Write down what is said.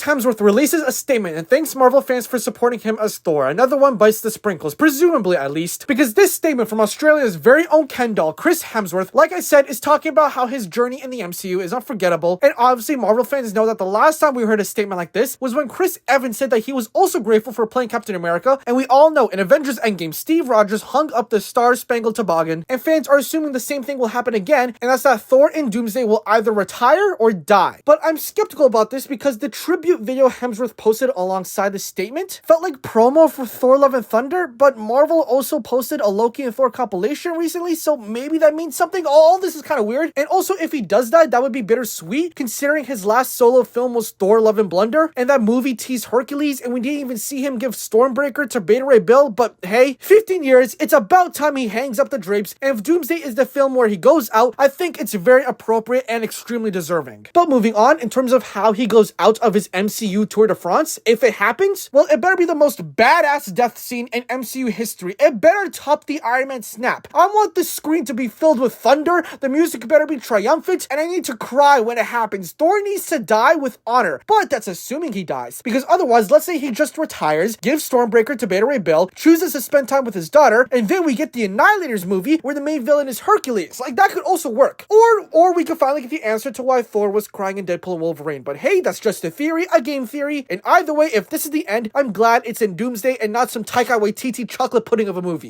Hemsworth releases a statement and thanks Marvel fans for supporting him as Thor. Another one bites the sprinkles, presumably at least, because this statement from Australia's very own Ken doll, Chris Hemsworth, like I said, is talking about how his journey in the MCU is unforgettable, and obviously Marvel fans know that the last time we heard a statement like this was when Chris Evans said that he was also grateful for playing Captain America, and we all know in Avengers Endgame, Steve Rogers hung up the Star-Spangled Toboggan, and fans are assuming the same thing will happen again, and that's that Thor in Doomsday will either retire or die. But I'm skeptical about this because the tribute video Hemsworth posted alongside the statement felt like promo for Thor Love and Thunder, but Marvel also posted a Loki and Thor compilation recently, so maybe that means something. All this is kind of weird. And also, if he does die, that would be bittersweet, considering his last solo film was Thor Love and Blunder, and that movie teased Hercules, and we didn't even see him give Stormbreaker to Beta Ray Bill. But hey, 15 years, it's about time he hangs up the drapes, and if Doomsday is the film where he goes out, I think it's very appropriate and extremely deserving. But moving on, in terms of how he goes out of his MCU Tour de France, if it happens, well, it better be the most badass death scene in MCU history. It better top the Iron Man snap. I want the screen to be filled with thunder, the music better be triumphant, and I need to cry when it happens. Thor needs to die with honor, but that's assuming he dies, because otherwise, let's say he just retires, gives Stormbreaker to Beta Ray Bill, chooses to spend time with his daughter, and then we get the Annihilators movie where the main villain is Hercules. Like, that could also work. Or we could finally get the answer to why Thor was crying in Deadpool and Wolverine. But hey, that's just a theory, a game theory, and either way, if this is the end, I'm glad it's in Doomsday and not some Taika Waititi chocolate pudding of a movie.